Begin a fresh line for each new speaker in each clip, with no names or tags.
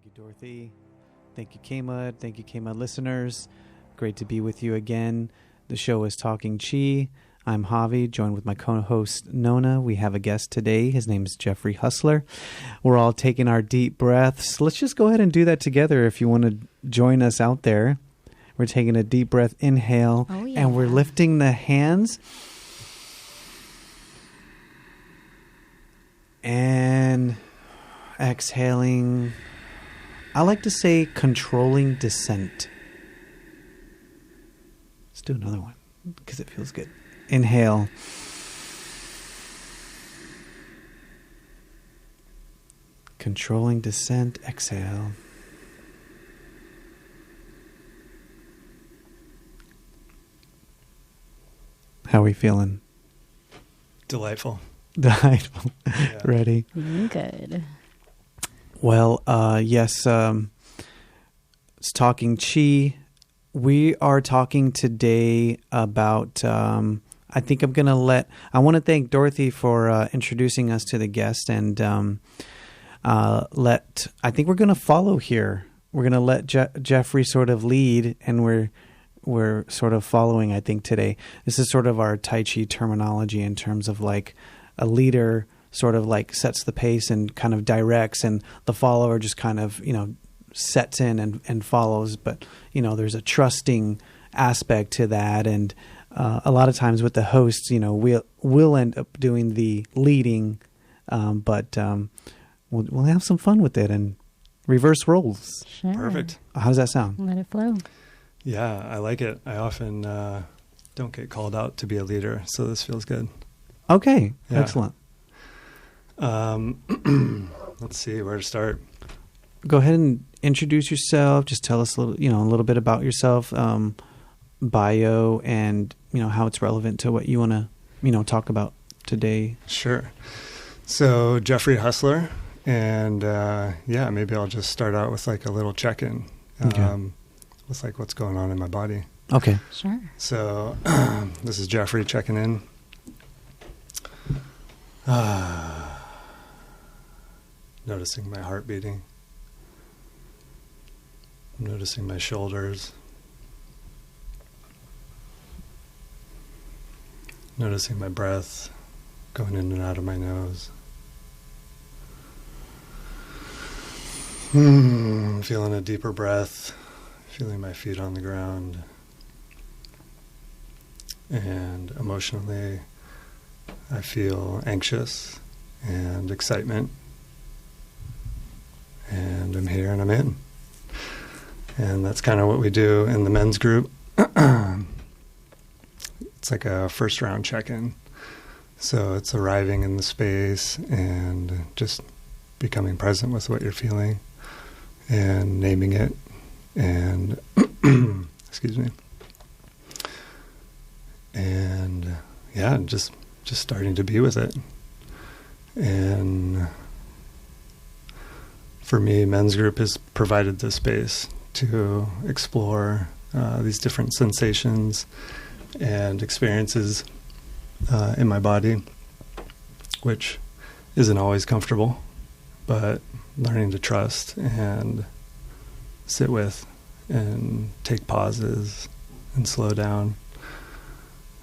you, Dorothy. Thank you, Kama. Thank you, Kama listeners. Great to be with you again. The show is Talking Chi. I'm Javi, joined with my co-host Nona. We have a guest today. His name is Jeffrey Huslter. We're all taking our deep breaths. Let's just go ahead and do that together if you want to join us out there. We're taking a deep breath, inhale, and we're lifting the hands. And exhaling. I like to say controlling descent. Let's do another one because it feels good. Inhale. Controlling descent. Exhale. How are we feeling?
Delightful.
Delightful.
Yeah.
Ready?
Good.
Well, yes. It's Talking Chi. We are talking today about, I think I'm going to I want to thank Dorothy for introducing us to the guest and I think we're going to follow here. We're going to let Jeffrey sort of lead, and we're sort of following, I think, today. This is sort of our Tai Chi terminology in terms of like a leader sort of like sets the pace and kind of directs, and the follower just kind of, sets in and follows. But, there's a trusting aspect to that. And a lot of times with the hosts, we'll end up doing the leading, but we'll have some fun with it and reverse roles.
Sure.
Perfect.
How does that sound?
Let it flow.
Yeah, I like it. I often don't get called out to be a leader, so this feels good.
Okay.
Yeah.
Excellent.
Let's see where to start.
Go ahead and introduce yourself. Just tell us a little bit about yourself, bio, and how it's relevant to what you want to talk about today.
Sure. So Jeffrey Huslter, and maybe I'll just start out with like a little check-in with like what's going on in my body.
Okay.
Sure.
So this is Jeffrey checking in. Noticing my heart beating. Noticing my shoulders. Noticing my breath going in and out of my nose. Feeling a deeper breath. Feeling my feet on the ground. And emotionally, I feel anxious and excitement. And I'm here and I'm in. And that's kind of what we do in the men's group. It's like a first round check-in. So it's arriving in the space and just becoming present with what you're feeling and naming it and excuse me. And just starting to be with it. And for me, men's group has provided this space to explore these different sensations and experiences in my body, which isn't always comfortable, but learning to trust and sit with and take pauses and slow down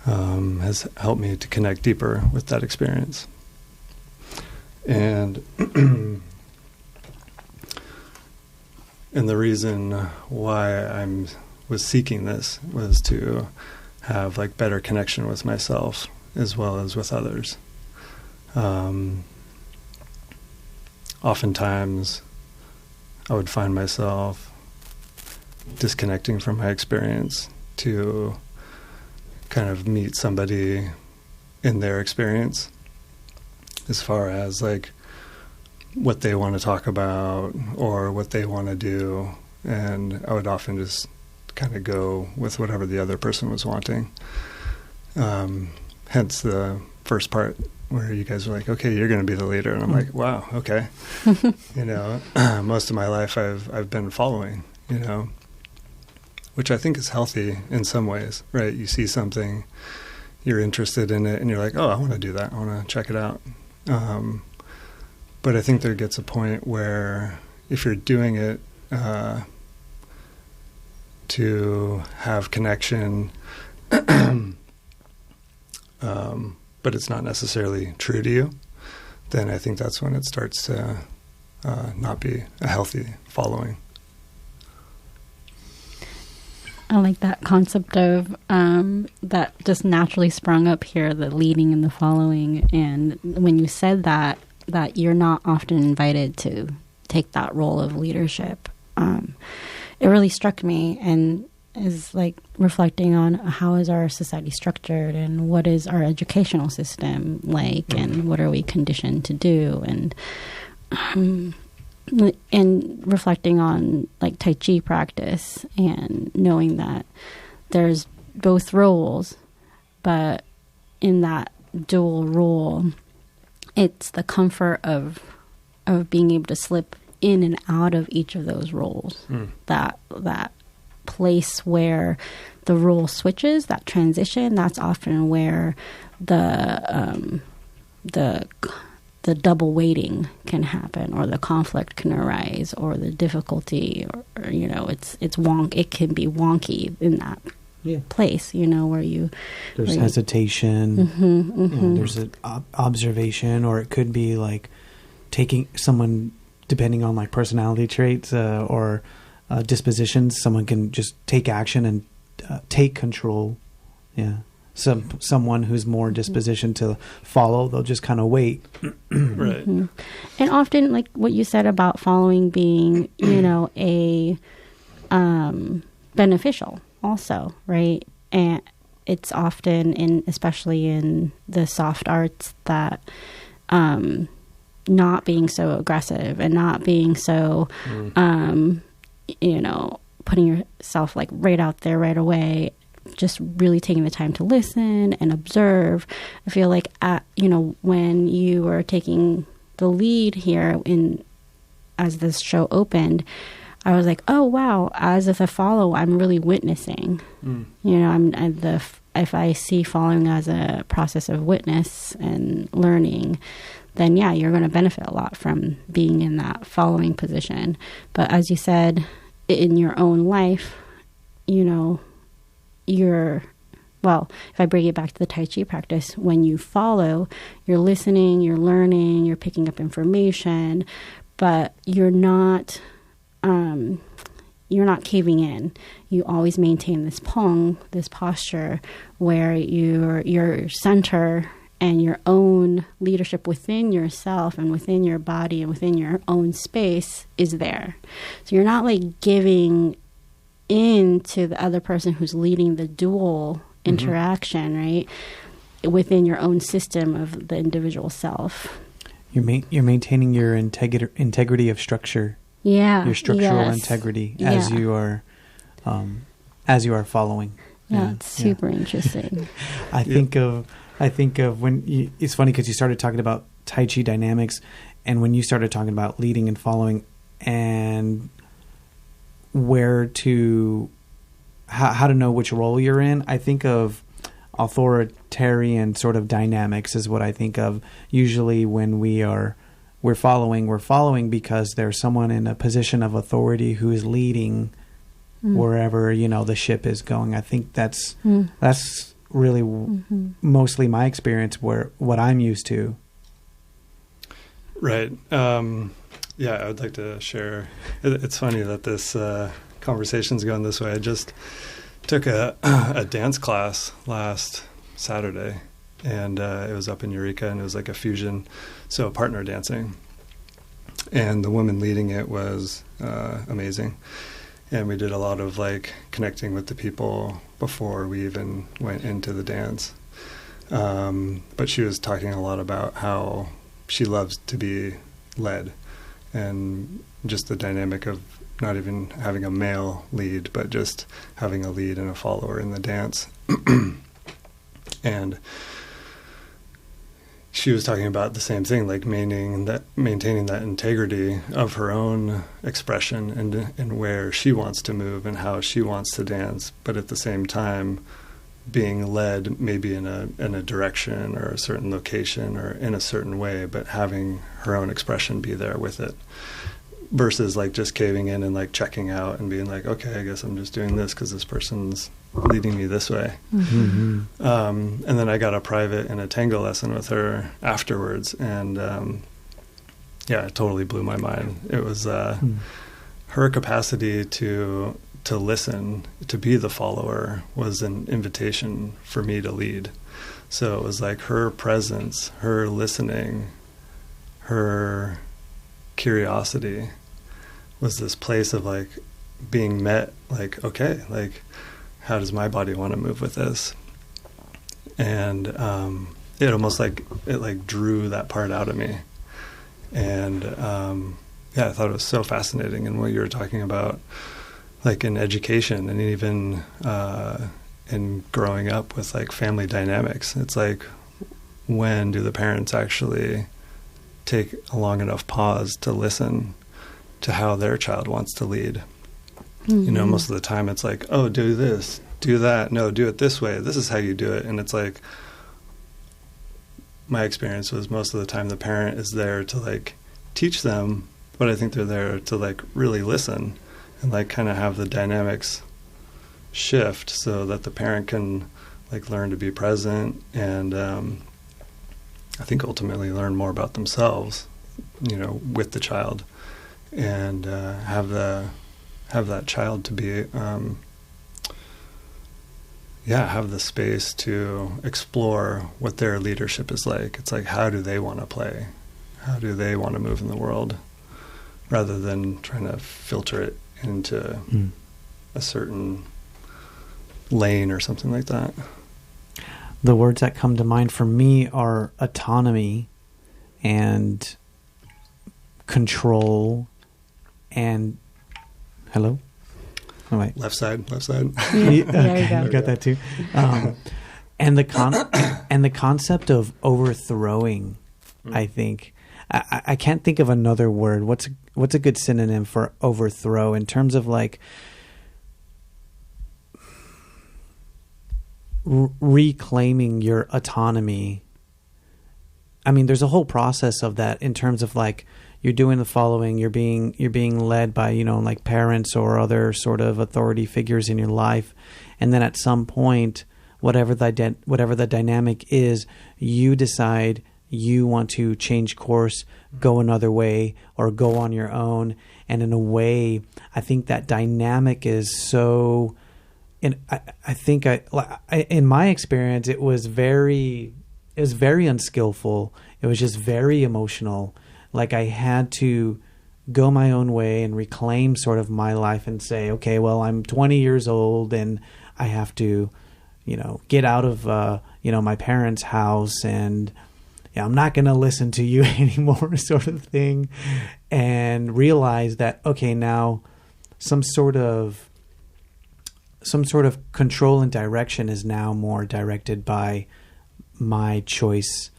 has helped me to connect deeper with that experience. And and the reason why I was seeking this was to have like better connection with myself as well as with others. Oftentimes I would find myself disconnecting from my experience to kind of meet somebody in their experience as far as like what they want to talk about or what they want to do. And I would often just kind of go with whatever the other person was wanting. Hence the first part where you guys were like, okay, you're going to be the leader. And I'm like, wow, okay. Most of my life I've been following, which I think is healthy in some ways, right? You see something, you're interested in it, and you're like, oh, I want to do that. I want to check it out. But I think there gets a point where if you're doing it to have connection, but it's not necessarily true to you, then I think that's when it starts to not be a healthy following.
I like that concept of that just naturally sprung up here, the leading and the following. And when you said that you're not often invited to take that role of leadership, it really struck me, and is like reflecting on how is our society structured and what is our educational system like, and what are we conditioned to do, and reflecting on like Tai Chi practice and knowing that there's both roles, but in that dual role, it's the comfort of being able to slip in and out of each of those roles. That place where the role switches, that transition, that's often where the double weighting can happen, or the conflict can arise, or the difficulty, or it can be wonky in that place, where
there's hesitation, there's an observation, or it could be like taking someone, depending on like personality traits or dispositions, someone can just take action and take control. Someone who's more dispositioned to follow, they'll just kind of wait.
Right.
And often, like what you said about following being, a beneficial also, right? And it's often especially in the soft arts, that not being so aggressive and not being so, putting yourself like right out there right away, just really taking the time to listen and observe. I feel like, when you were taking the lead here as this show opened, I was like, oh, wow, as if a follow, I'm really witnessing. If I see following as a process of witness and learning, then you're going to benefit a lot from being in that following position. But as you said, in your own life, if I bring it back to the Tai Chi practice, when you follow, you're listening, you're learning, you're picking up information, but you're not caving in. You always maintain this pong, this posture, where your center and your own leadership within yourself and within your body and within your own space is there. So you're not like giving in to the other person who's leading the dual interaction, right? Within your own system of the individual self.
You're maintaining your integrity of structure.
Yeah.
Your structural integrity as you are following.
Yeah, it's super interesting.
I think of when it's funny because you started talking about Tai Chi dynamics, and when you started talking about leading and following and how to know which role you're in, I think of authoritarian sort of dynamics is what I think of. Usually when we're following because there's someone in a position of authority who is leading wherever, the ship is going. I think that's really mostly my experience, what I'm used to.
Right. I would like to share. It's funny that this conversation's going this way. I just took a dance class last Saturday, and it was up in Eureka, and it was like a fusion, so partner dancing. And the woman leading it was amazing. And we did a lot of like connecting with the people before we even went into the dance. But she was talking a lot about how she loves to be led, and just the dynamic of not even having a male lead, but just having a lead and a follower in the dance. And she was talking about the same thing, like maintaining that integrity of her own expression and where she wants to move and how she wants to dance, but at the same time being led maybe in a direction or a certain location or in a certain way, but having her own expression be there with it. versus like just caving in and like checking out and being like, okay, I guess I'm just doing this because this person's leading me this way.
Mm-hmm.
And then I got a private and a tango lesson with her afterwards, and it totally blew my mind. It was her capacity to listen, to be the follower, was an invitation for me to lead. So it was like her presence, her listening, her curiosity was this place of like being met, like, okay, like, how does my body want to move with this? And it almost like, it like drew that part out of me. And I thought it was so fascinating. And what you were talking about, like in education and even in growing up with like family dynamics, it's like, when do the parents actually take a long enough pause to listen to how their child wants to lead? Mm-hmm. You know, most of the time it's like, oh, do this, do that. No, do it this way. This is how you do it. And it's like, my experience was most of the time the parent is there to like teach them, but I think they're there to like really listen and like kind of have the dynamics shift so that the parent can like learn to be present and I think ultimately learn more about themselves, you know, with the child, and have that child to be have the space to explore what their leadership is like. It's like, how do they want to play? How do they want to move in the world? Rather than trying to filter it into a certain lane or something like that.
The words that come to mind for me are autonomy and control and... Hello? Oh, wait.
Left side.
There you go.
You got that too. And the concept of overthrowing, I think. I can't think of another word. What's a good synonym for overthrow in terms of like reclaiming your autonomy? I mean, there's a whole process of that in terms of like you're doing the following, you're being led by, you know, like parents or other sort of authority figures in your life, and then at some point, whatever the dynamic is, you decide you want to change course, go another way, or go on your own. And in a way, I think that dynamic is so. And I think in my experience, it was very unskillful. It was just very emotional. Like I had to go my own way and reclaim sort of my life and say, okay, well, I'm 20 years old and I have to, you know, get out of, my parents' house and I'm not going to listen to you anymore sort of thing. And realize that, okay, now some sort of control and direction is now more directed by my choices,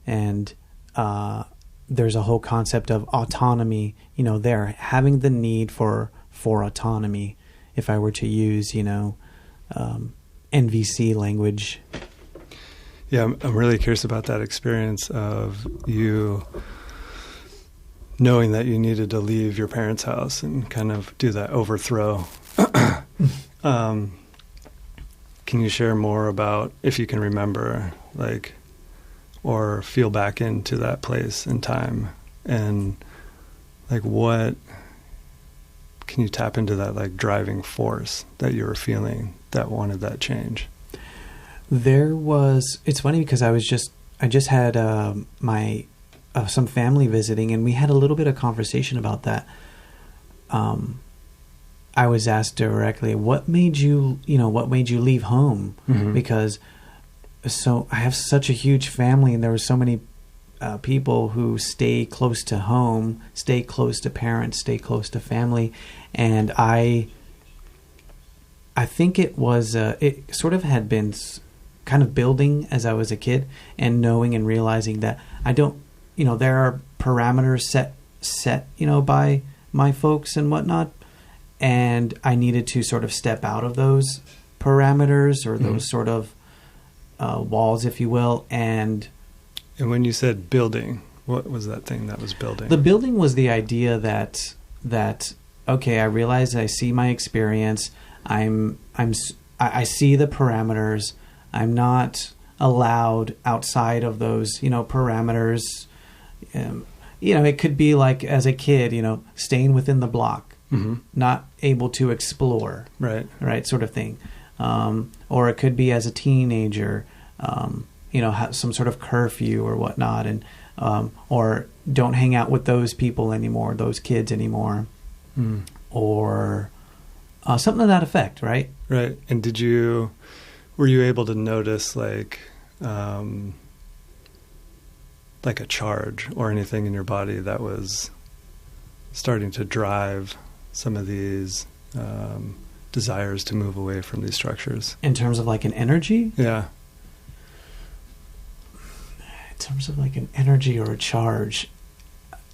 and there's a whole concept of autonomy, you know, there having the need for autonomy, if I were to use, NVC language.
Yeah, I'm really curious about that experience of you knowing that you needed to leave your parents' house and kind of do that overthrow. Can you share more about, if you can remember, like, or feel back into that place and time, and like what can you tap into that like driving force that you were feeling that wanted that change?
It's funny because I just had some family visiting, and we had a little bit of conversation about that. I was asked directly, what made you leave home? Mm-hmm. Because so I have such a huge family, and there were so many people who stay close to home, stay close to parents, stay close to family. And I think it was, it sort of had been kind of building as I was a kid, and knowing and realizing that I don't, there are parameters set, by my folks and whatnot. And I needed to sort of step out of those parameters or those sort of walls, if you will. And
when you said building, What was that thing that was building?
The building was the idea that okay, I realize I see my experience. I see the parameters. I'm not allowed outside of those, parameters. It could be like as a kid, staying within the block, not able to explore, right, sort of thing. Or it could be as a teenager, have some sort of curfew or whatnot, and or don't hang out with those people anymore, those kids anymore, or something to that effect, right?
Right. And were you able to notice like a charge or anything in your body that was starting to drive some of these desires to move away from these structures?
In terms of like an energy?
Yeah.
In terms of like an energy or a charge,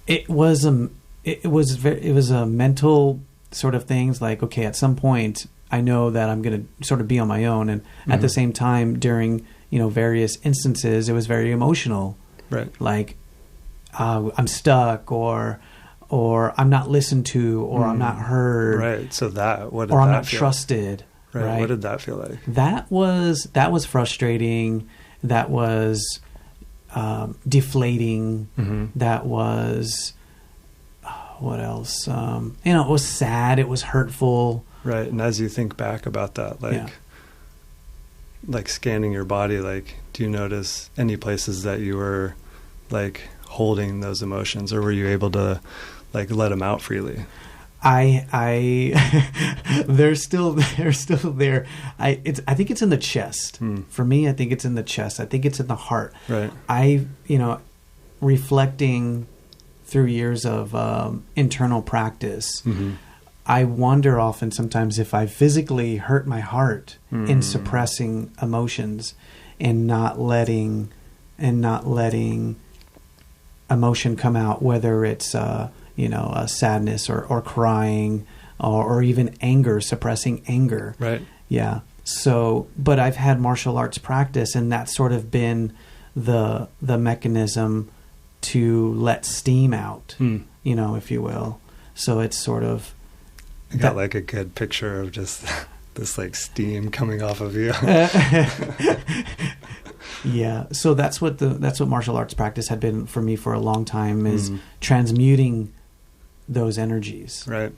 it was a mental sort of things. Like, okay, at some point, I know that I'm going to sort of be on my own, and at the same time, during various instances, it was very emotional.
Right.
Like, I'm stuck, or I'm not listened to, or I'm not heard.
Right. So or
I'm not trusted.
Right.
Right.
What did that feel like?
That was frustrating. That was deflating. That was what else? It was sad. It was hurtful.
Right. And as you think back about that, like scanning your body, like, do you notice any places that you were like holding those emotions, or were you able to like let them out freely?
They're still there. I think it's in the chest. For me, I think it's in the chest. I think it's in the heart.
Right.
Reflecting through years of internal practice, I wonder often sometimes if I physically hurt my heart in suppressing emotions and not letting emotion come out, whether it's a sadness or crying or even anger, suppressing anger.
Right.
Yeah. So, but I've had martial arts practice, and that's sort of been the mechanism to let steam out, if you will. So it's sort of...
I got like a good picture of just this like steam coming off of you.
Yeah. So that's what martial arts practice had been for me for a long time, is transmuting those energies.
Right.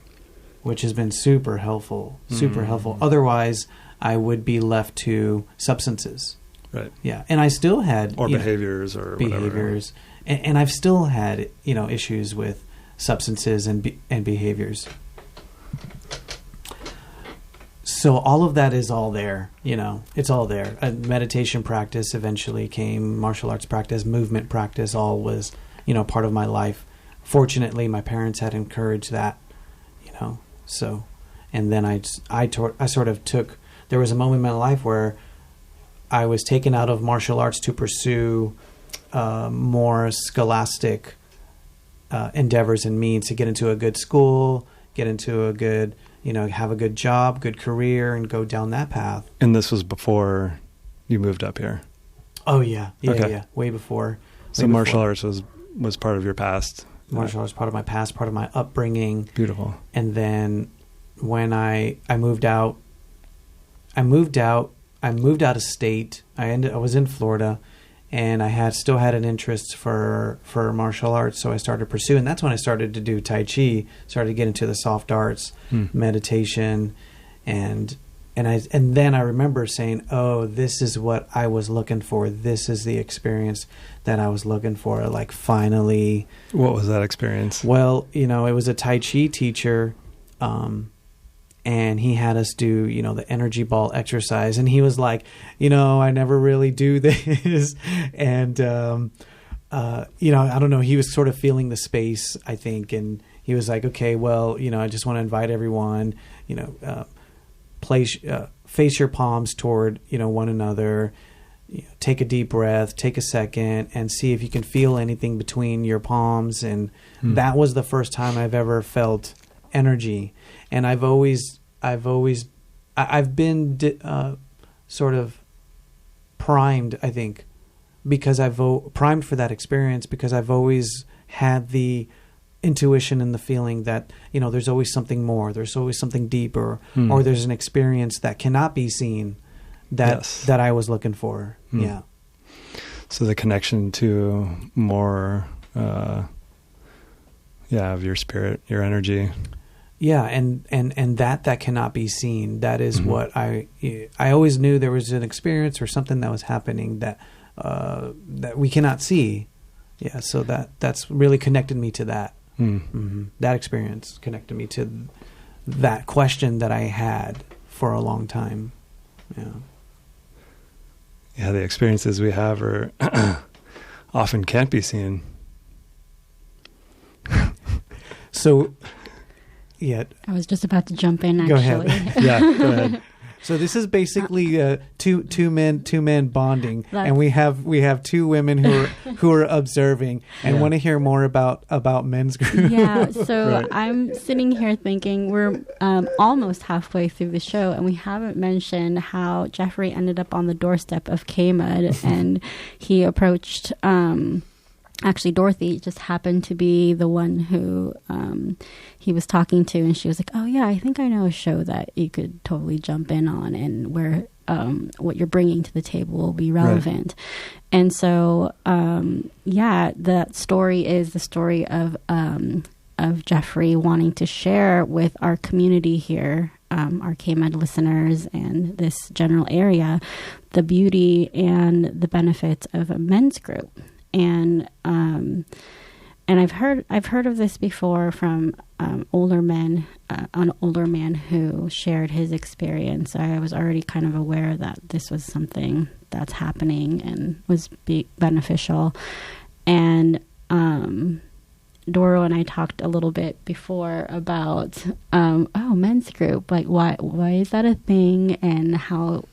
Which has been super helpful. Otherwise, I would be left to substances.
Right.
Yeah. And I still had...
behaviors or
behaviors. And I've still had, issues with substances and behaviors. So all of that is all there, it's all there. Meditation practice eventually came, martial arts practice, movement practice, all was, part of my life. Fortunately, my parents had encouraged that, so, and then I sort of took, there was a moment in my life where I was taken out of martial arts to pursue more scholastic endeavors and means to get into a good school, get into a good, have a good job, good career, and go down that path.
And this was before you moved up here?
Oh, yeah. Yeah. Way before.
So martial arts was part of your past?
Martial arts, part of my past, part of my upbringing.
Beautiful.
And then when I moved out of state. I was in Florida, and I still had an interest for martial arts, so I started pursuing. That's when I started to do Tai Chi, started to get into the soft arts, meditation, and then I remember saying, "Oh, this is what I was looking for. This is the experience that I was looking for." Like, finally.
What was that experience?
Well, it was a Tai Chi teacher, and he had us do, the energy ball exercise. And he was like, I never really do this. And, I don't know, he was sort of feeling the space, I think. And he was like, okay, well, I just want to invite everyone, face your palms toward, one another, take a deep breath, take a second, and see if you can feel anything between your palms. And that was the first time I've ever felt energy. And I've been sort of primed, I think, because I've primed for that experience, because I've always had the intuition and the feeling that, you know, there's always something more, there's always something deeper, or there's an experience that cannot be seen that I was looking for. Yeah.
So the connection to more, of your spirit, your energy.
Yeah, and that cannot be seen. That is what I always knew there was an experience or something that was happening that we cannot see. Yeah, so that's really connected me to that. That experience connected me to that question that I had for a long time. Yeah.
Yeah, the experiences we have are often can't be seen.
So, yeah.
I was just about to jump in,
Go
actually.
ahead.
Yeah, go ahead.
So this is basically two men bonding, and we have two women who are observing and want to hear more about men's group.
Yeah, so
Right.
I'm sitting here thinking we're almost halfway through the show, and we haven't mentioned how Jeffrey ended up on the doorstep of K-Mud, and he approached. Actually, Dorothy just happened to be the one who he was talking to, and she was like, "Oh yeah, I think I know a show that you could totally jump in on, and where what you're bringing to the table will be relevant." Right. And so, that story is the story of Jeffrey wanting to share with our community here, our K-Med listeners, and this general area, the beauty and the benefits of a men's group. And I've heard of this before from older men, an older man who shared his experience. I was already kind of aware that this was something that's happening and was beneficial. And Doro and I talked a little bit before about men's group, like why is that a thing, and how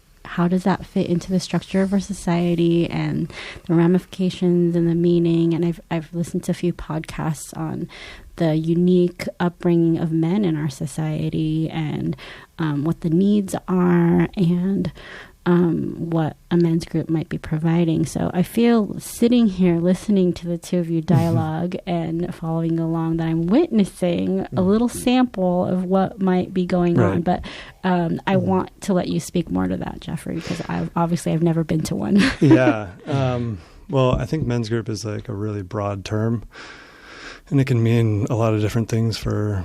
does that fit into the structure of our society and the ramifications and the meaning? And I've listened to a few podcasts on the unique upbringing of men in our society, and what the needs are, and what a men's group might be providing. So I feel, sitting here listening to the two of you dialogue and following along, that I'm witnessing a little sample of what might be going on. But I want to let you speak more to that, Jeffrey, because I've never been to one.
Yeah. Well, I think men's group is like a really broad term, and it can mean a lot of different things for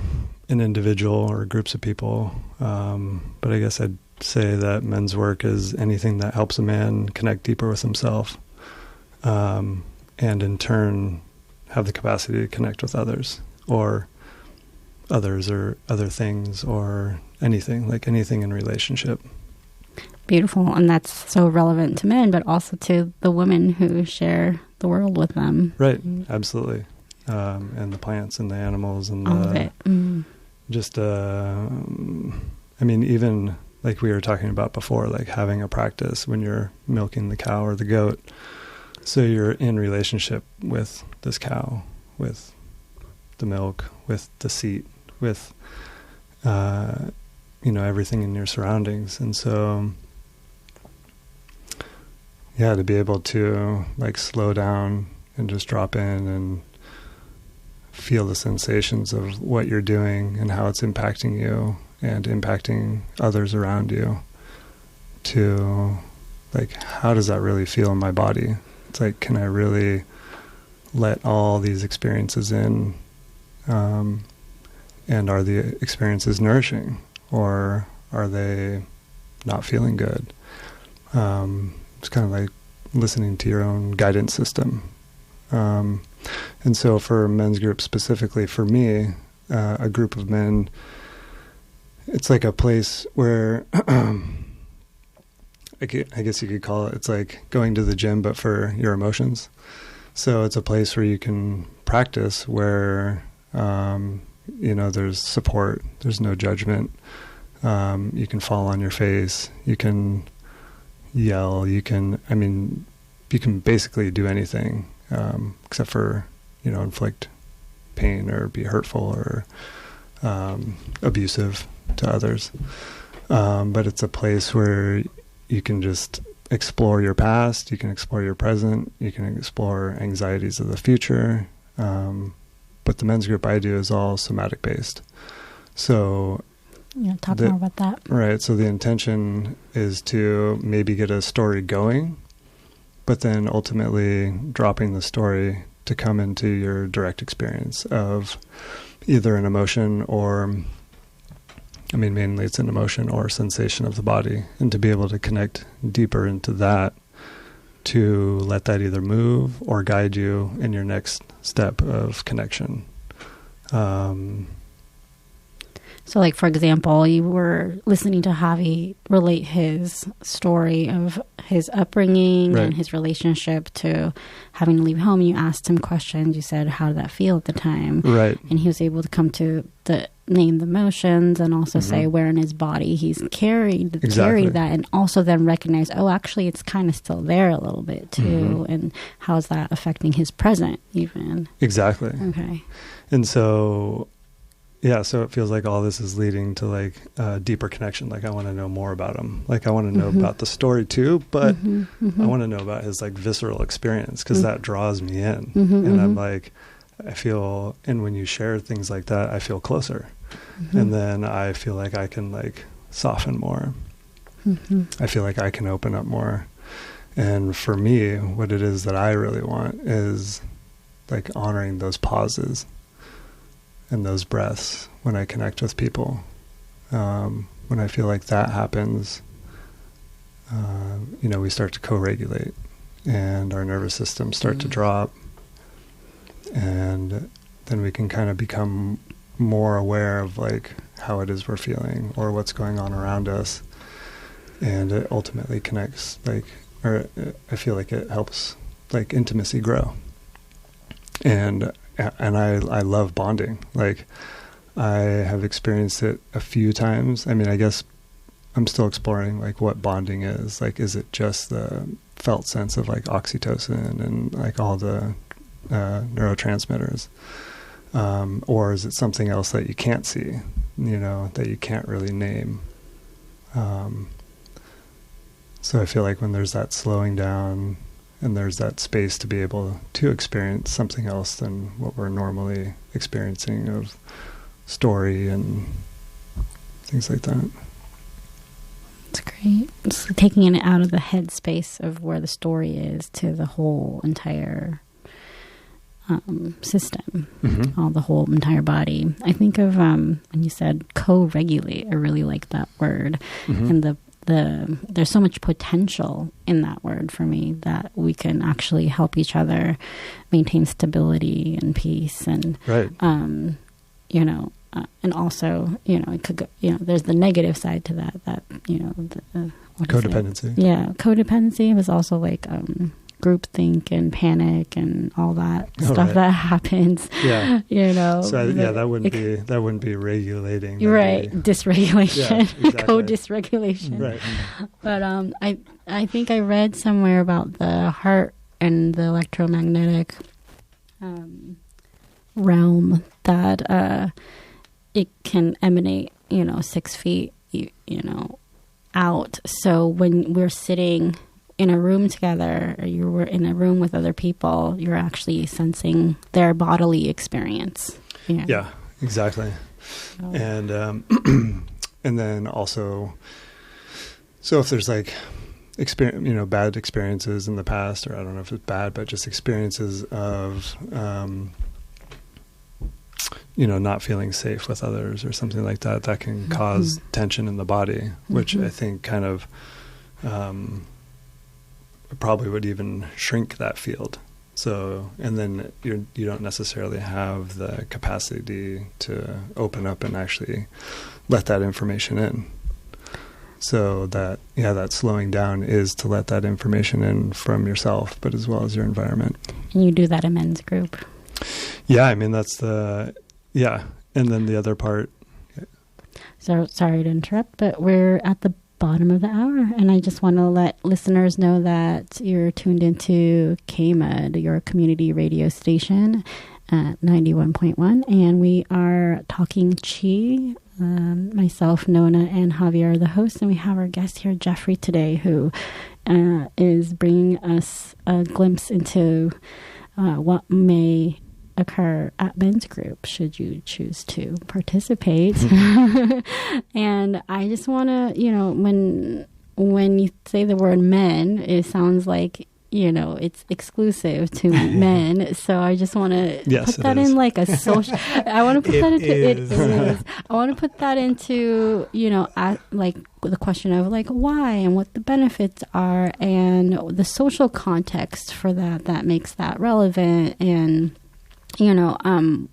an individual or groups of people. But I guess I'd say that men's work is anything that helps a man connect deeper with himself, and in turn have the capacity to connect with others or other things, or anything in relationship.
Beautiful. And that's so relevant to men, but also to the women who share the world with them.
Right. Absolutely. And the plants and the animals and
all of it.
Just, even like we were talking about before, like having a practice when you're milking the cow or the goat. So you're in relationship with this cow, with the milk, with the seat, with, everything in your surroundings. And so, to be able to like slow down and just drop in and feel the sensations of what you're doing and how it's impacting you and impacting others around you, to like, how does that really feel in my body? It's like, can I really let all these experiences in? And are the experiences nourishing, or are they not feeling good? It's kind of like listening to your own guidance system. And so for men's group specifically, for me, a group of men, it's like a place where I guess you could call it, it's like going to the gym, but for your emotions. So it's a place where you can practice, where, there's support, there's no judgment. You can fall on your face, you can yell, you can basically do anything, except for, inflict pain or be hurtful or abusive to others. But it's a place where you can just explore your past, you can explore your present, you can explore anxieties of the future. But the men's group I do is all somatic based. So
talk more about that.
Right. So the intention is to maybe get a story going, but then ultimately dropping the story to come into your direct experience of either an emotion or, I mean, mainly it's an emotion or sensation of the body, and to be able to connect deeper into that, to let that either move or guide you in your next step of connection.
So, like, for example, you were listening to Javi relate his story of his upbringing
Right.
and his relationship to having to leave home. You asked him questions. You said, how did that feel at the time?
Right.
And he was able to come to name the emotions and also say where in his body he's carried that, and also then recognize, oh, actually, it's kind of still there a little bit too. And how's that affecting his present even?
Exactly.
Okay.
And so... yeah, so it feels like all this is leading to like a deeper connection. Like I want to know more about him. Like I want to know about the story too, but I want to know about his like visceral experience, because that draws me in. And I'm like, I feel, and when you share things like that, I feel closer. And then I feel like I can like soften more. I feel like I can open up more. And for me, what it is that I really want is like honoring those pauses and those breaths when I connect with people. When I feel like that happens, we start to co-regulate and our nervous systems start to drop, and then we can kind of become more aware of like how it is we're feeling or what's going on around us. And it ultimately connects, I feel like it helps like intimacy grow. And I love bonding. Like I have experienced it a few times. I mean, I guess I'm still exploring like what bonding is. Like, is it just the felt sense of like oxytocin and like all the neurotransmitters? Or is it something else that you can't see, that you can't really name? So I feel like when there's that slowing down, and there's that space to be able to experience something else than what we're normally experiencing of story and things like that.
That's great. It's taking it out of the head space of where the story is to the whole entire system, the whole entire body. I think of when you said co-regulate, I really like that word. And there's so much potential in that word for me, that we can actually help each other maintain stability and peace, and
right.
And also, it could go, there's the negative side to that
Codependency.
Codependency was also like groupthink and panic and all that stuff that happens. Yeah.
So that wouldn't be regulating.
You're right. Dysregulation.
Yeah, exactly.
Co-dysregulation.
Right.
But I think I read somewhere about the heart and the electromagnetic realm that it can emanate, 6 feet, out. So when we're sitting in a room together, or you were in a room with other people, you're actually sensing their bodily experience.
Yeah, exactly.
Oh.
And and then also, so if there's like bad experiences in the past, or I don't know if it's bad, but just experiences of not feeling safe with others or something like that, that can cause tension in the body, which I think kind of probably would even shrink that field. So, and then you don't necessarily have the capacity to open up and actually let that information in. So that slowing down is to let that information in from yourself, but as well as your environment.
And you do that in men's group.
Yeah, I mean, that's and then the other part.
So sorry to interrupt, but we're at the bottom of the hour, and I just want to let listeners know that you're tuned into KMUD, your community radio station at 91.1, and we are talking Qi Myself, Nona, and Javier are the hosts, and we have our guest here, Jeffrey, today, who is bringing us a glimpse into what may occur at men's group should you choose to participate. And I just want to, when you say the word men, it sounds like, it's exclusive to men. So I just want to put that in like a social. I want to put that into it is. I want to put that into like the question of like why and what the benefits are and the social context for that makes that relevant, and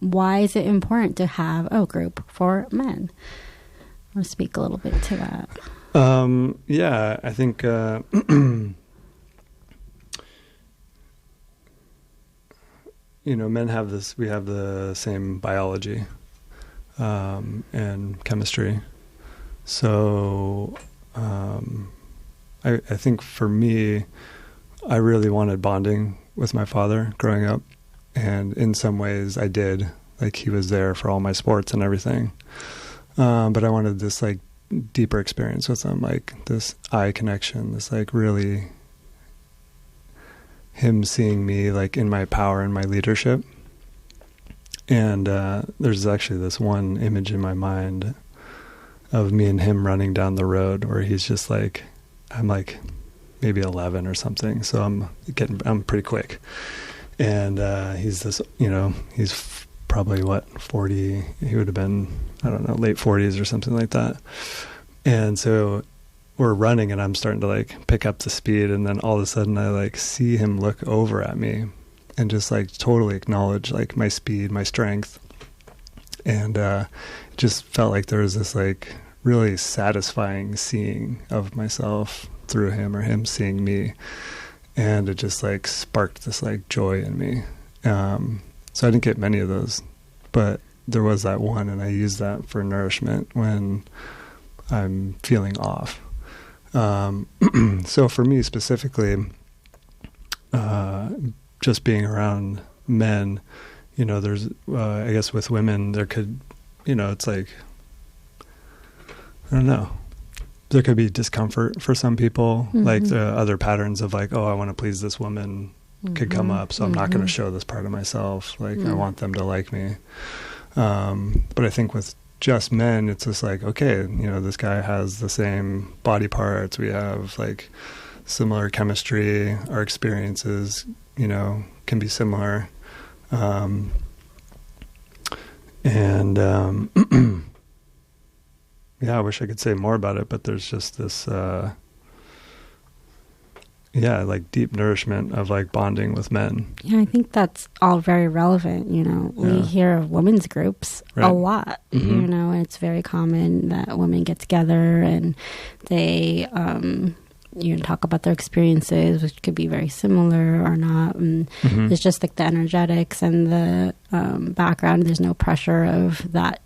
why is it important to have a group for men? I want to speak a little bit to that.
I think men have this, we have the same biology and chemistry. So I think for me, I really wanted bonding with my father growing up. And in some ways I did. Like, he was there for all my sports and everything. But I wanted this like deeper experience with him, like this eye connection, this like really him seeing me like in my power and my leadership. And there's actually this one image in my mind of me and him running down the road where he's just like, I'm like maybe 11 or something. So I'm pretty quick. And he's this, he's probably 40, he would have been, I don't know, late 40s or something like that. And so we're running and I'm starting to like pick up the speed. And then all of a sudden I like see him look over at me and just like totally acknowledge like my speed, my strength. And it just felt like there was this like really satisfying seeing of myself through him, or him seeing me. And it just like sparked this like joy in me. So I didn't get many of those, but there was that one, and I use that for nourishment when I'm feeling off. So for me specifically, just being around men, there's, I guess with women, there could, it's like, I don't know. There could be discomfort for some people, like the other patterns of like, oh, I want to please this woman could come up. So I'm not going to show this part of myself. Like I want them to like me. But I think with just men, it's just like, okay, this guy has the same body parts. We have like similar chemistry. Our experiences, can be similar. Yeah, I wish I could say more about it, but there's just this, like deep nourishment of like bonding with men.
Yeah, I think that's all very relevant. We hear of women's groups a lot, and it's very common that women get together and they, talk about their experiences, which could be very similar or not. And it's just like the energetics and the background. There's no pressure of that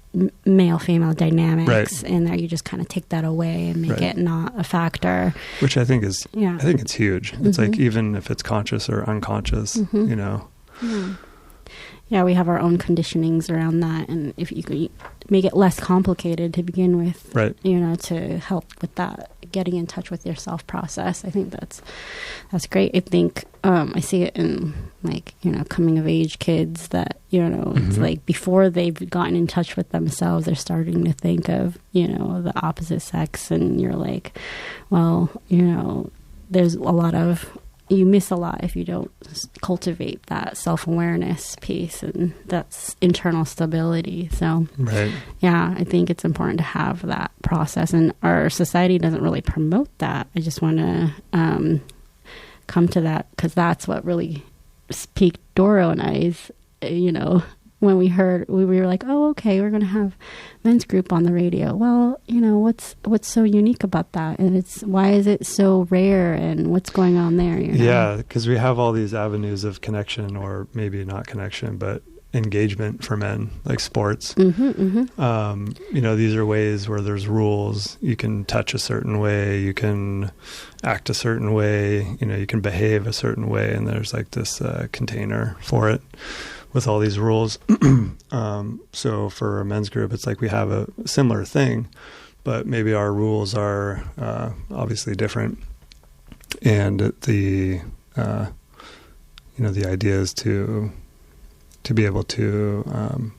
male-female dynamics in there. You just kind of take that away and make it not a factor.
Which I think is, I think it's huge. It's like, even if it's conscious or unconscious,
Yeah, we have our own conditionings around that. And if you could make it less complicated to begin with, to help with that, getting in touch with yourself process, I think that's great. I think I see it in like, coming of age kids that, it's like before they've gotten in touch with themselves, they're starting to think of, the opposite sex. And you're like, well, there's a lot of, you miss a lot if you don't cultivate that self-awareness piece and that's internal stability. So, I think it's important to have that process, and our society doesn't really promote that. I just want to come to that because that's what really piqued Doro and I's, when we were like, oh, okay, we're going to have men's group on the radio. Well, what's so unique about that? And why is it so rare, and what's going on there?
Yeah, because we have all these avenues of connection, or maybe not connection, but engagement for men, like sports. These are ways where there's rules. You can touch a certain way, you can act a certain way, you can behave a certain way, and there's like this container for it. with all these rules. So for a men's group, it's like we have a similar thing, but maybe our rules are obviously different. And the the idea is to be able to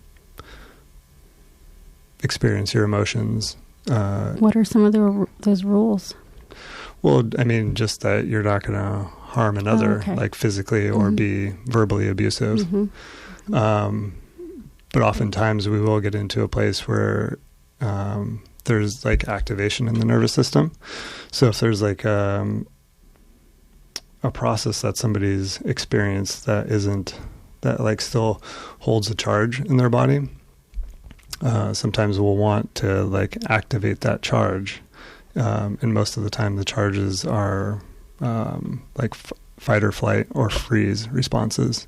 experience your emotions.
What are some of those rules?
Well, I mean, just that you're not going to harm another, like physically or be verbally abusive. But oftentimes we will get into a place where there's like activation in the nervous system. So if there's like a process that somebody's experienced that like still holds a charge in their body, sometimes we'll want to like activate that charge. And most of the time the charges are like fight or flight or freeze responses.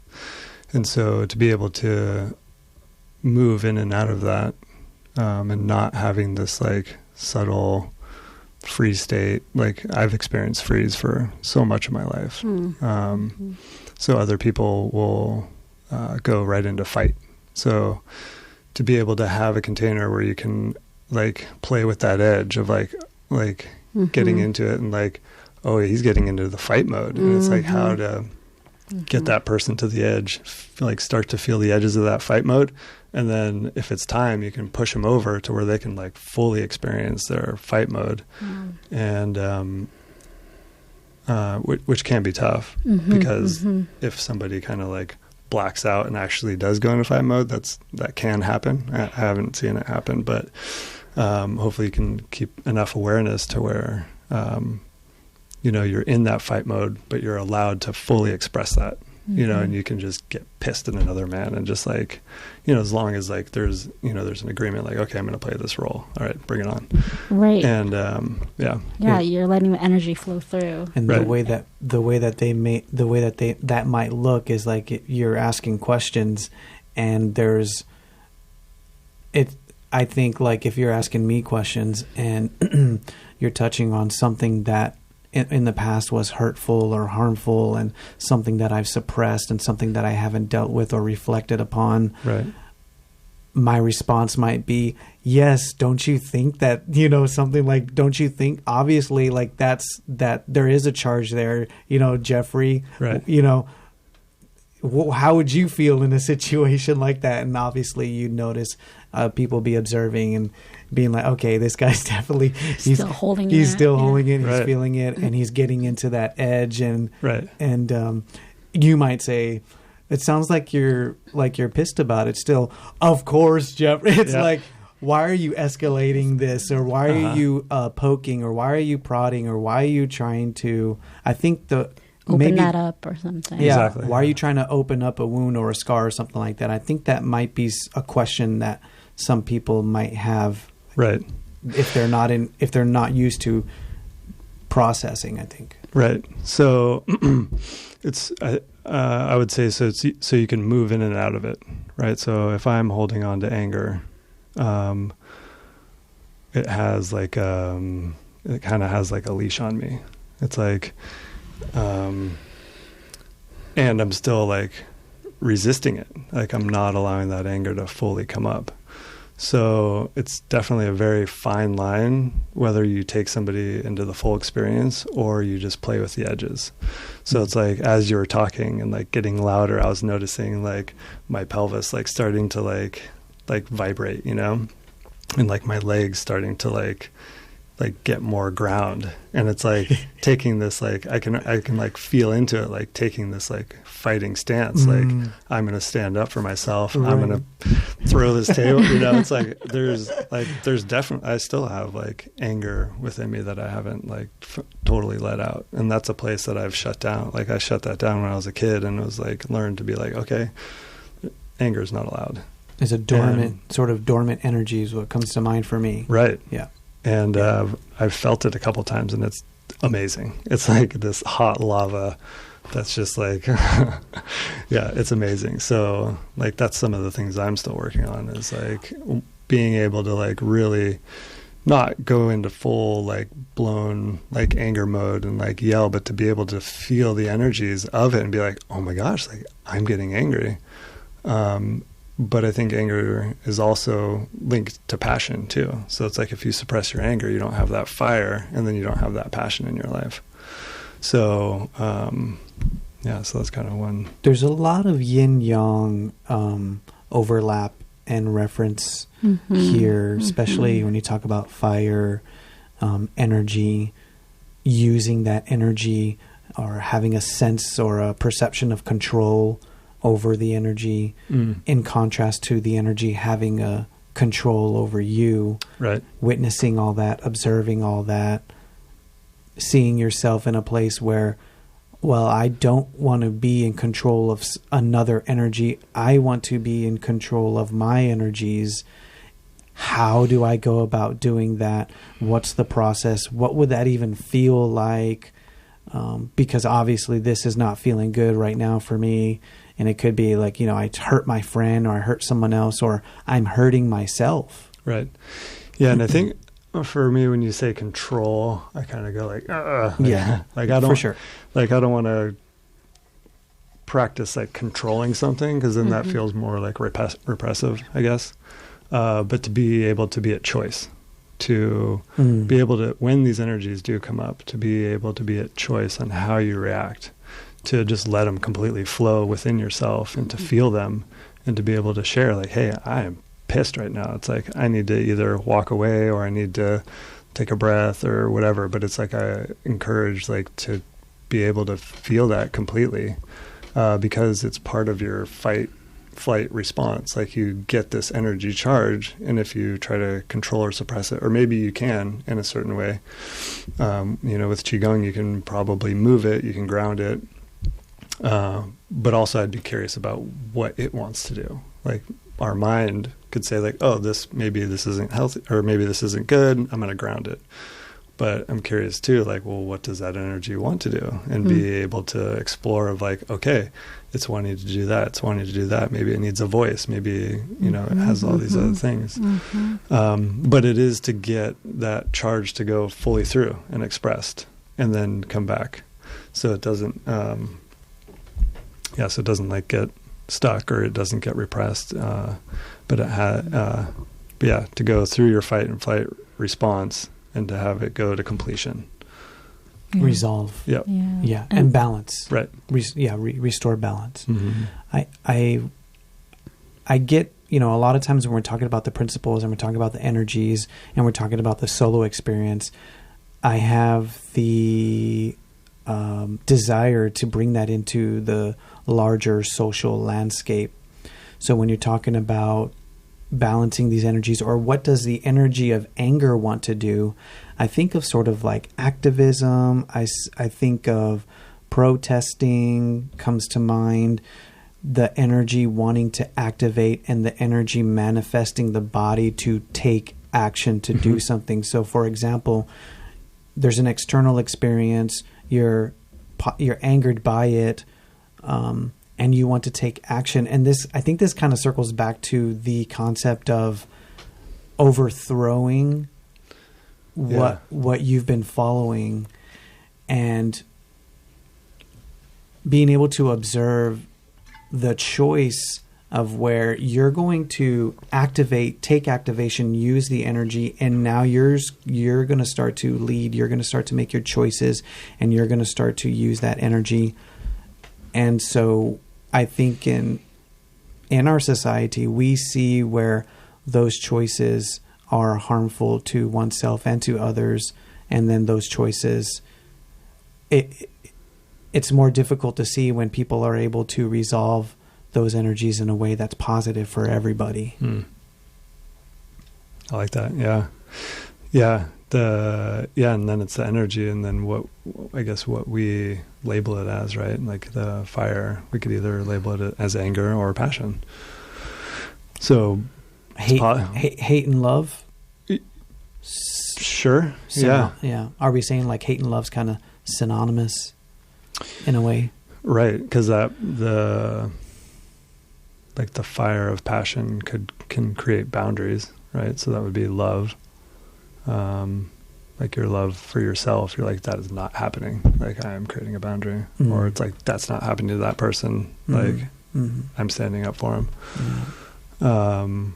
And so to be able to move in and out of that, and not having this like subtle freeze state, like I've experienced freeze for so much of my life. So other people will go right into fight. So to be able to have a container where you can like play with that edge of like getting into it and like, oh, he's getting into the fight mode. And it's like how to get that person to the edge, like start to feel the edges of that fight mode. And then if it's time, you can push them over to where they can like fully experience their fight mode. And, which can be tough because if somebody kind of like blacks out and actually does go into fight mode, that can happen. I haven't seen it happen, but hopefully you can keep enough awareness to where, you're in that fight mode, but you're allowed to fully express that, and you can just get pissed at another man and just like, as long as like there's an agreement, like, okay, I'm going to play this role. All right, bring it on. Right. And,
you're letting the energy flow through.
And the way that might look is like you're asking questions and I think like if you're asking me questions and you're touching on something that in the past was hurtful or harmful and something that I've suppressed and something that I haven't dealt with or reflected upon,
right,
my response might be, yes, don't you think that, something like, don't you think obviously like that there is a charge there, Jeffrey,
right,
how would you feel in a situation like that? And obviously you notice people be observing and being like, okay, this guy's definitely he's still holding it, he's feeling it, and he's getting into that edge, and you might say, it sounds like you're pissed about it still. Of course, Jeff. It's like, why are you escalating this, or why are you poking, or why are you prodding, or why are you trying to? I think
open that up or something.
Yeah. Exactly. Why are you trying to open up a wound or a scar or something like that? I think that might be a question that some people might have,
right?
If they're not used to processing, I think.
Right. So it's I would say so you can move in and out of it, right? So if I'm holding on to anger, it has like it kind of has like a leash on me. It's like, and I'm still like resisting it. Like I'm not allowing that anger to fully come up. So it's definitely a very fine line, whether you take somebody into the full experience or you just play with the edges. So it's like, as you were talking and like getting louder, I was noticing like my pelvis, like starting to like vibrate, and like my legs starting to like get more ground. And it's like taking this, like, I can like feel into it, like taking this like fighting stance. Like I'm going to stand up for myself. Right. I'm going to throw this table, it's like, there's definitely, I still have like anger within me that I haven't like totally let out. And that's a place that I've shut down. Like I shut that down when I was a kid and was like, learned to be like, okay, anger is not allowed.
It's a sort of dormant energy is what comes to mind for me.
Right.
Yeah.
And I've felt it a couple times, and it's amazing. It's like this hot lava that's just like, yeah, it's amazing. So like that's some of the things I'm still working on, is like being able to like really not go into full like blown like anger mode and like yell, but to be able to feel the energies of it and be like, oh my gosh, like I'm getting angry. But I think anger is also linked to passion too. So it's like if you suppress your anger, you don't have that fire, and then you don't have that passion in your life. So, so that's kind of one.
There's a lot of yin-yang overlap and reference here, especially when you talk about fire, energy, using that energy or having a sense or a perception of control over the energy, in contrast to the energy having a control over you.
Right.
Witnessing all that, observing all that, seeing yourself in a place where, well, I don't want to be in control of another energy. I want to be in control of my energies. How do I go about doing that? What's the process? What would that even feel like? Because obviously this is not feeling good right now for me. And it could be like, I hurt my friend, or I hurt someone else, or I'm hurting myself.
Right. Yeah. And I think for me, when you say control, I kind of go like,
yeah,
like I don't,
for sure.
Like I don't want to practice like controlling something, because then that feels more like repressive, I guess. But to be able to be at choice, to be able to, when these energies do come up, to be able to be at choice on how you react, to just let them completely flow within yourself and to feel them, and to be able to share like, hey, I am pissed right now. It's like, I need to either walk away or I need to take a breath or whatever. But it's like, I encourage like to be able to feel that completely, because it's part of your fight flight response. Like you get this energy charge, and if you try to control or suppress it, or maybe you can in a certain way, with Qigong, you can probably move it, you can ground it. But also I'd be curious about what it wants to do. Like our mind could say like, oh, maybe this isn't healthy, or maybe this isn't good, I'm going to ground it. But I'm curious too, like, well, what does that energy want to do? And be able to explore of like, okay, it's wanting to do that. It's wanting to do that. Maybe it needs a voice. Maybe, it has all these other things. But it is to get that charge to go fully through and expressed, and then come back. So it doesn't, so it doesn't like get stuck, or it doesn't get repressed. But to go through your fight and flight response, and to have it go to completion.
Yeah.
Resolve.
Yep.
Yeah. And balance.
Right.
Restore balance. I get, a lot of times when we're talking about the principles, and we're talking about the energies, and we're talking about the solo experience, I have the desire to bring that into the larger social landscape. So when you're talking about balancing these energies, or what does the energy of anger want to do, I think of sort of like activism. I think of protesting comes to mind, the energy wanting to activate, and the energy manifesting the body to take action, to do something. So for example, there's an external experience, you're angered by it, and you want to take action. And I think this kind of circles back to the concept of overthrowing what you've been following, and being able to observe the choice of where you're going to take activation, use the energy, and now you're going to start to lead, you're going to start to make your choices, and you're going to start to use that energy. And so I think in our society, we see where those choices are harmful to oneself and to others, and then those choices, it's more difficult to see when people are able to resolve those energies in a way that's positive for everybody.
I like that. Yeah. And then it's the energy, and then what we label it as, right? Like the fire, we could either label it as anger or passion. So
hate and love.
Sure.
Yeah. Are we saying like hate and love's kind of synonymous in a way?
Right. Because the fire of passion can create boundaries, right? So that would be love. Like your love for yourself, you're like, that is not happening. Like I am creating a boundary, or it's like, that's not happening to that person. Like I'm standing up for them.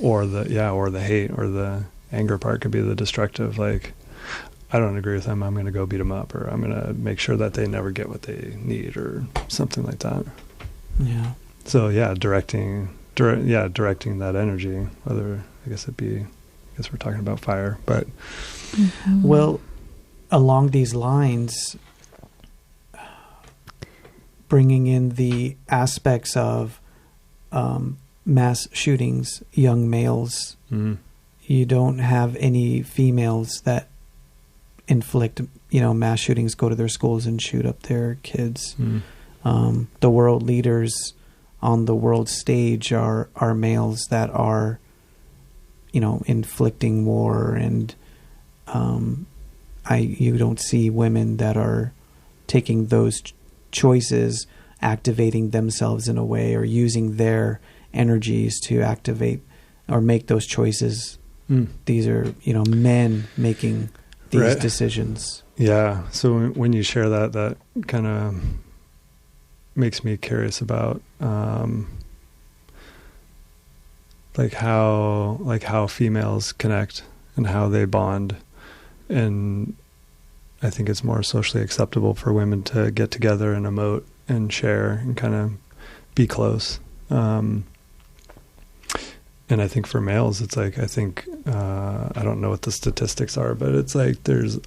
Or the hate or the anger part could be the destructive, like, I don't agree with them, I'm going to go beat them up, or I'm going to make sure that they never get what they need, or something like that.
Yeah.
So yeah, directing that energy, whether, I guess we're talking about fire, but.
Well, along these lines, bringing in the aspects of mass shootings, young males, you don't have any females that inflict, mass shootings, go to their schools and shoot up their kids. The world leaders on the world stage are males that are, inflicting war, and you don't see women that are taking those choices, activating themselves in a way, or using their energies to activate or make those choices. These are, men making these decisions. Yeah.
So when you share that kind of makes me curious about, how females connect and how they bond. And I think it's more socially acceptable for women to get together and emote and share and kind of be close. And I think for males, it's like, I don't know what the statistics are, but it's like there's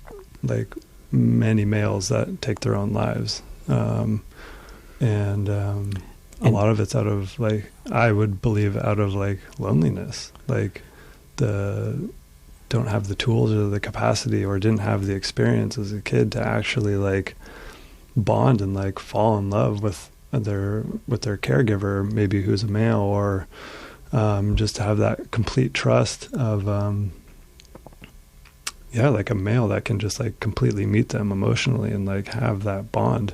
like many males that take their own lives. And a lot of it's out of, like, I would believe out of like loneliness, like don't have the tools or the capacity, or didn't have the experience as a kid to actually like bond and like fall in love with their caregiver, maybe who's a male, or just to have that complete trust of like a male that can just like completely meet them emotionally and like have that bond.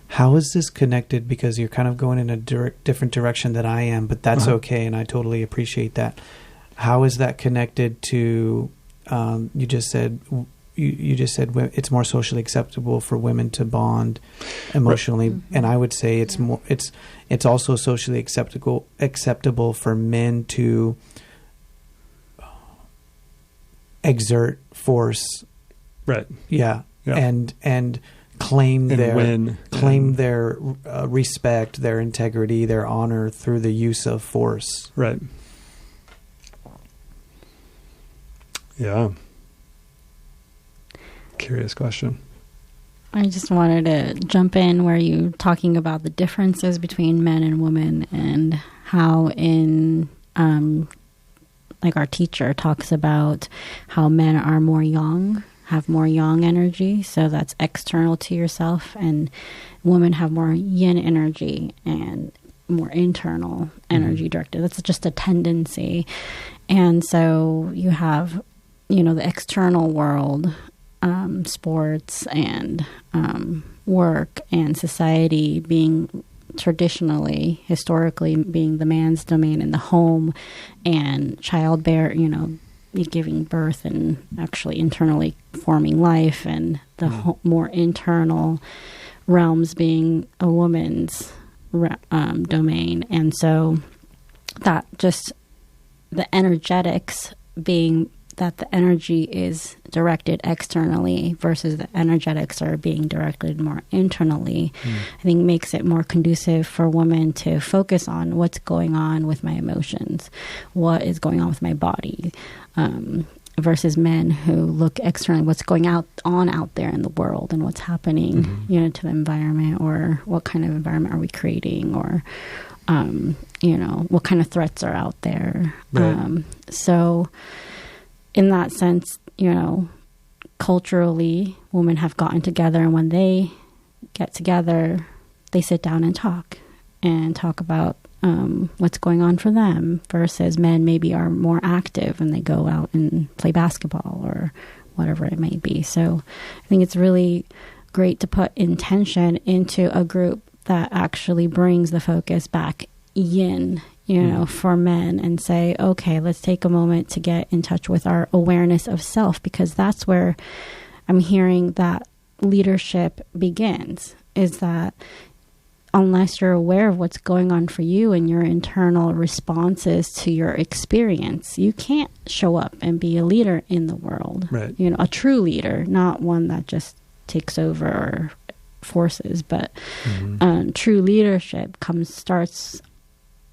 How is this connected? Because you're kind of going in a different direction than I am, but that's okay, and I totally appreciate that. How is that connected to? You just said it's more socially acceptable for women to bond emotionally, right. And I would say it's also socially acceptable for men to exert force,
right?
Yeah. And claim their respect, their integrity, their honor through the use of force,
right? Yeah. Curious question.
I just wanted to jump in where you're talking about the differences between men and women, and how in like our teacher talks about how men are more yang, have more yang energy, so that's external to yourself, and women have more yin energy and more internal energy directed. That's just a tendency. And so you have, the external world, sports and work and society being historically being the man's domain in the home, and giving birth and actually internally forming life, and the more internal realms being a woman's domain. And so that just the energetics being that the energy is directed externally versus the energetics are being directed more internally, I think makes it more conducive for women to focus on what's going on with my emotions, what is going on with my body, versus men who look externally, what's going out there in the world and what's happening, to the environment, or what kind of environment are we creating, or, what kind of threats are out there. Right. So in that sense, culturally, women have gotten together, and when they get together, they sit down and talk about what's going on for them, versus men maybe are more active and they go out and play basketball or whatever it may be. So I think it's really great to put intention into a group that actually brings the focus back yin, for men, and say, okay, let's take a moment to get in touch with our awareness of self, because that's where I'm hearing that leadership begins, is that unless you're aware of what's going on for you and your internal responses to your experience, you can't show up and be a leader in the world.
Right.
You know, a true leader, not one that just takes over or forces, but true leadership starts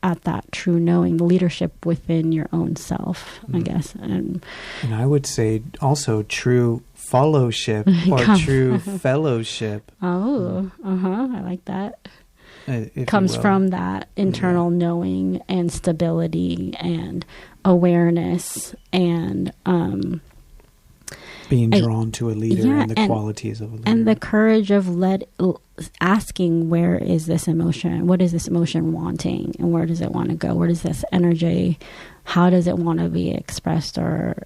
at that true knowing, the leadership within your own self, I guess. And
I would say also true fellowship or true fellowship.
Oh, I like that.
If
Comes
you will.
from that internal knowing and stability and awareness and
being drawn to a leader and the qualities of a leader.
And the courage of asking, where is this emotion? What is this emotion wanting? And where does it want to go? Where does this energy, how does it want to be expressed or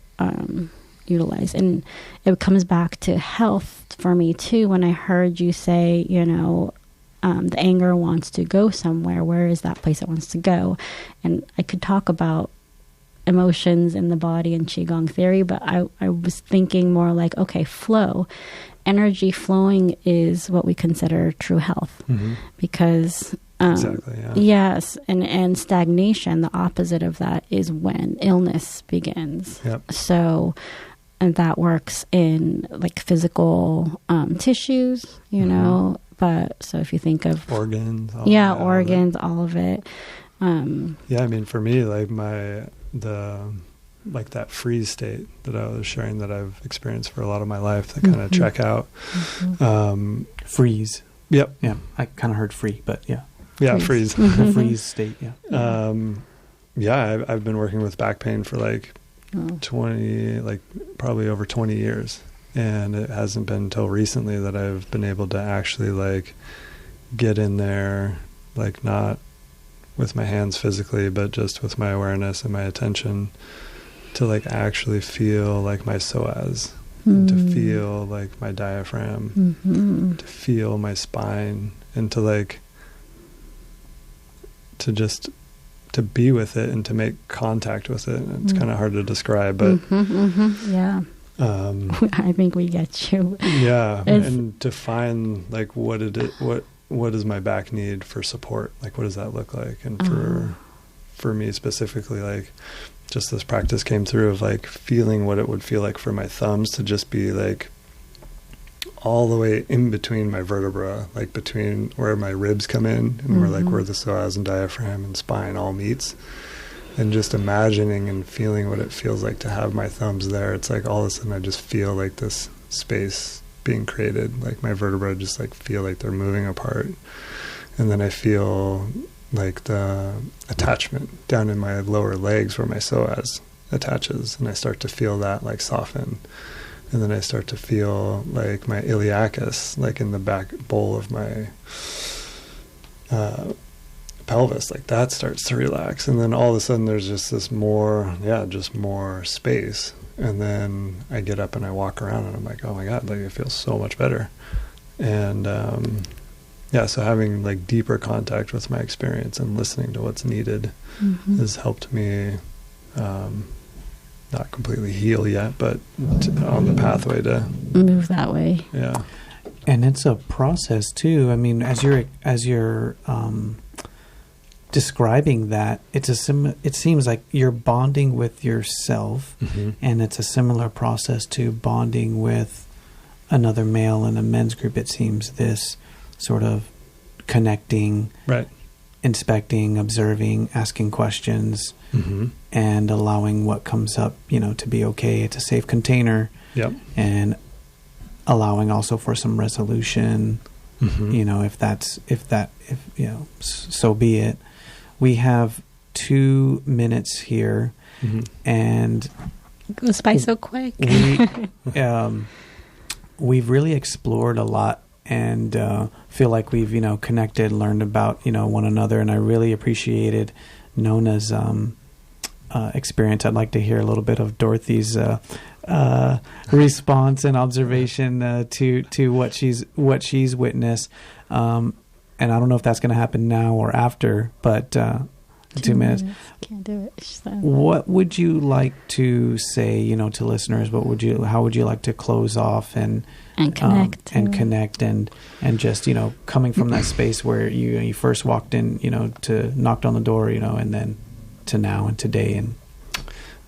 utilized? And it comes back to health for me too. When I heard you say, you know, the anger wants to go somewhere. Where is that place it wants to go? And I could talk about emotions in the body and Qigong theory, but I was thinking more like, okay, flow. Energy flowing is what we consider true health. Because
exactly, yeah.
Yes, and stagnation, the opposite of that is when illness begins.
Yep.
So, and that works in like physical tissues, you know, but so if you think of
organs,
organs, all of it.
Yeah, I mean, for me, like that freeze state that I was sharing that I've experienced for a lot of my life, that kind of check out.
Freeze.
Yep.
Yeah, I kind of heard free, but yeah.
Yeah, freeze.
The freeze state, yeah.
I've been working with back pain for like 20, like probably over 20 years. And it hasn't been until recently that I've been able to actually like get in there, like not with my hands physically, but just with my awareness and my attention to like actually feel like my psoas, to feel like my diaphragm, to feel my spine, and to like, to be with it and to make contact with it. It's kind of hard to describe, but
yeah. I think we get you.
Yeah, and to find like what does my back need for support? Like, what does that look like? And for me specifically, like, just this practice came through of like feeling what it would feel like for my thumbs to just be like all the way in between my vertebra, like between where my ribs come in and where the psoas and diaphragm and spine all meets. And just imagining and feeling what it feels like to have my thumbs there. It's like all of a sudden I just feel like this space being created. Like my vertebrae just like feel like they're moving apart. And then I feel like the attachment down in my lower legs where my psoas attaches. And I start to feel that like soften. And then I start to feel like my iliacus, like in the back bowl of my pelvis, like that starts to relax. And then all of a sudden there's just this more space. And then I get up and I walk around and I'm like, oh my God, like it feels so much better. And so having like deeper contact with my experience and listening to what's needed has helped me not completely heal yet, but on the pathway to
move that way.
Yeah.
And it's a process too. I mean, as you're describing that, it seems like you're bonding with yourself, and it's a similar process to bonding with another male in a men's group. It seems this sort of connecting,
right,
inspecting, observing, asking questions, and allowing what comes up, to be okay. It's a safe container, and allowing also for some resolution. If so be it. We have 2 minutes here, and
it goes by so quick.
We've really explored a lot, and feel like we've connected, learned about one another, and I really appreciated Nona's experience. I'd like to hear a little bit of Dorothy's response and observation to what she's witnessed. And I don't know if that's going to happen now or after, but 2 minutes.
Can't do it. So.
What would you like to say, to listeners? How would you like to close off and
connect
and just, coming from that space where you first walked in, knocked on the door, and then to now and today and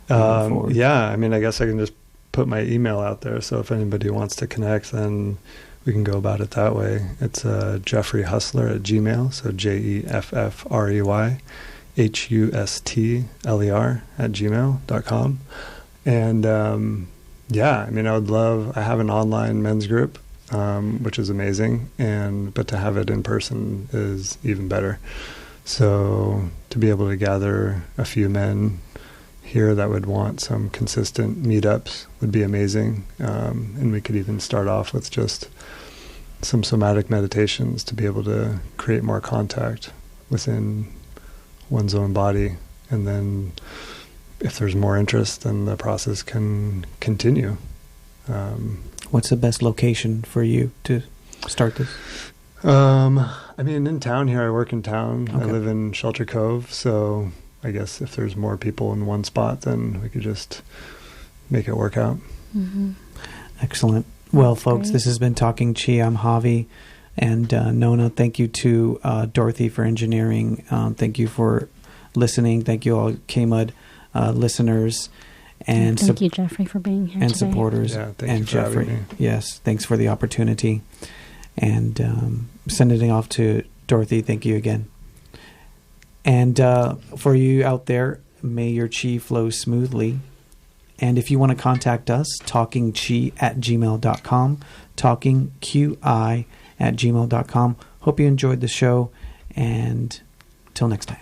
forward?
Yeah, I guess I can just put my email out there. So if anybody wants to connect, then we can go about it that way. It's Jeffrey Huslter at Gmail. So JEFFREY HUSTLER at gmail.com. And I have an online men's group, which is amazing. But to have it in person is even better. So to be able to gather a few men here that would want some consistent meetups would be amazing. And we could even start off with just some somatic meditations to be able to create more contact within one's own body. And then if there's more interest, then the process can continue.
What's the best location for you to start this?
In town here, I work in town.
Okay.
I live in Shelter Cove, so I guess if there's more people in one spot, then we could just make it work out.
Mm-hmm.
Excellent. Well,
That's
folks,
great.
this has been Talking Chi. I'm Javi. And Nona, thank you to Dorothy for engineering. Thank you for listening. Thank you all KMUD listeners. And
thank you, Jeffrey, for being here
and
today.
supporters.
Yeah, thank
and
you for
Jeffrey.
having me.
Yes, thanks for the opportunity. And sending it off to Dorothy. Thank you again. And for you out there, may your chi flow smoothly. And if you want to contact us, talkingqi@gmail.com, talkingqi@gmail.com. Hope you enjoyed the show, and till next time.